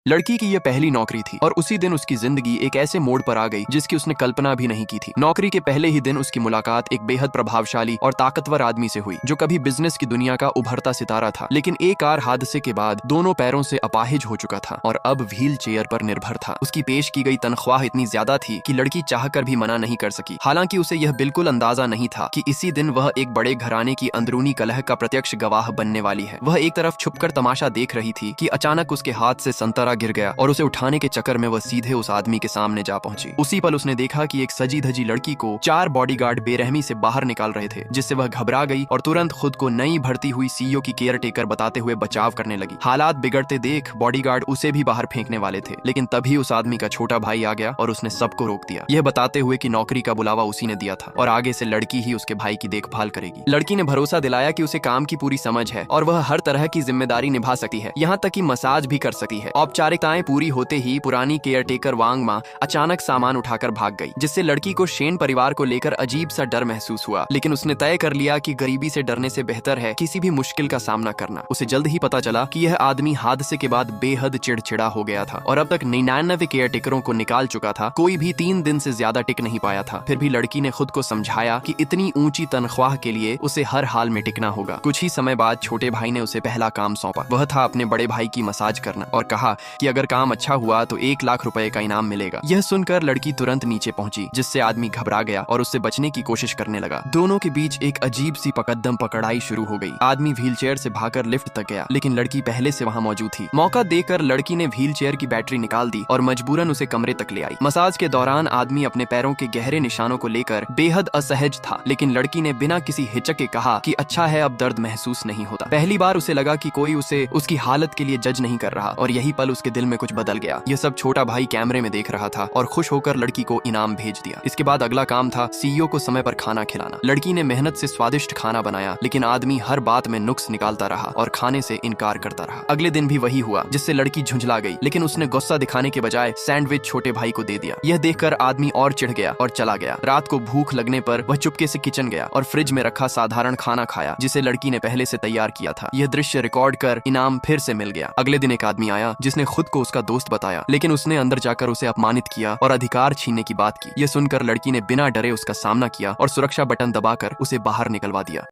लड़की की यह पहली नौकरी थी और उसी दिन उसकी जिंदगी एक ऐसे मोड़ पर आ गई जिसकी उसने कल्पना भी नहीं की थी। नौकरी के पहले ही दिन उसकी मुलाकात एक बेहद प्रभावशाली और ताकतवर आदमी से हुई जो कभी बिजनेस की दुनिया का उभरता सितारा था, लेकिन एक कार हादसे के बाद दोनों पैरों से अपाहिज हो चुका था और अब व्हील चेयर पर निर्भर था। उसकी पेश की गई तनख्वाह इतनी ज्यादा थी कि लड़की चाहकर भी मना नहीं कर सकी। हालांकि उसे यह बिल्कुल अंदाजा नहीं था कि इसी दिन वह एक बड़े घराने की अंदरूनी कलह का प्रत्यक्ष गवाह बनने वाली है। वह एक तरफ छुपकर तमाशा देख रही थी कि अचानक उसके हाथ से संतरा गिर गया और उसे उठाने के चक्कर में वह सीधे उस आदमी के सामने जा पहुंची। उसी पल उसने देखा कि एक सजी धजी लड़की को 4 बॉडीगार्ड बेरहमी से बाहर निकाल रहे थे, जिससे वह घबरा गई और तुरंत खुद को नई भर्ती हुई सीईओ की केयर टेकर बताते हुए बचाव करने लगी। हालात बिगड़ते देख बॉडीगार्ड उसे भी बाहर फेंकने वाले थे, लेकिन तभी उस आदमी का छोटा भाई आ गया और उसने सबको रोक दिया, यह बताते हुए कि नौकरी का बुलावा उसी ने दिया था और आगे से लड़की ही उसके भाई की देखभाल करेगी। लड़की ने भरोसा दिलाया कि उसे काम की पूरी समझ है और वह हर तरह की जिम्मेदारी निभा सकती है, यहाँ तक कि मसाज भी कर सकती है। औपचारिकताएं पूरी होते ही पुरानी केयरटेकर वांग माँ अचानक सामान उठाकर भाग गई, जिससे लड़की को शेन परिवार को लेकर अजीब सा डर महसूस हुआ। लेकिन उसने तय कर लिया कि गरीबी से डरने से बेहतर है किसी भी मुश्किल का सामना करना। उसे जल्द ही पता चला कि यह आदमी हादसे के बाद बेहद चिड़चिड़ा हो गया था और अब तक 99 केयरटेकरों को निकाल चुका था। कोई भी 3 दिन से ज्यादा टिक नहीं पाया था। फिर भी लड़की ने खुद को समझाया कि इतनी ऊंची तनख्वाह के लिए उसे हर हाल में टिकना होगा। कुछ ही समय बाद छोटे भाई ने उसे पहला काम सौंपा। वह था अपने बड़े भाई की मसाज करना और कहा कि अगर काम अच्छा हुआ तो 1 लाख रुपए का इनाम मिलेगा। यह सुनकर लड़की तुरंत नीचे पहुंची, जिससे आदमी घबरा गया और उससे बचने की कोशिश करने लगा। दोनों के बीच एक अजीब सी पकड़म पकड़ाई शुरू हो गई। आदमी व्हीलचेयर से भागकर लिफ्ट तक गया, लेकिन लड़की पहले से वहां मौजूद थी। मौका देकर लड़की ने व्हीलचेयर की बैटरी निकाल दी और मजबूरन उसे कमरे तक ले आई। मसाज के दौरान आदमी अपने पैरों के गहरे निशानों को लेकर बेहद असहज था, लेकिन लड़की ने बिना किसी हिचक के कहा कि अच्छा है, अब दर्द महसूस नहीं होता। पहली बार उसे लगा कि कोई उसे उसकी हालत के लिए जज नहीं कर रहा और यही पल उसके दिल में कुछ बदल गया। यह सब छोटा भाई कैमरे में देख रहा था और खुश होकर लड़की को इनाम भेज दिया। इसके बाद अगला काम था सीईओ को समय पर खाना खिलाना। लड़की ने मेहनत से स्वादिष्ट खाना बनाया, लेकिन आदमी हर बात में नुक्स निकालता रहा और खाने से इनकार करता रहा। अगले दिन भी वही हुआ, जिससे लड़की झुंझला गई, लेकिन उसने गुस्सा दिखाने के बजाय सैंडविच छोटे भाई को दे दिया। यह देखकर आदमी और चिढ़ गया और चला गया। रात को भूख लगने पर वह चुपके से किचन गया और फ्रिज में रखा साधारण खाना खाया, जिसे लड़की ने पहले से तैयार किया था। यह दृश्य रिकॉर्ड कर इनाम फिर से मिल गया। अगले दिन एक आदमी आया जिसने खुद को उसका दोस्त बताया, लेकिन उसने अंदर जाकर उसे अपमानित किया और अधिकार छीनने की बात की। यह सुनकर लड़की ने बिना डरे उसका सामना किया और सुरक्षा बटन दबाकर उसे बाहर निकलवा दिया।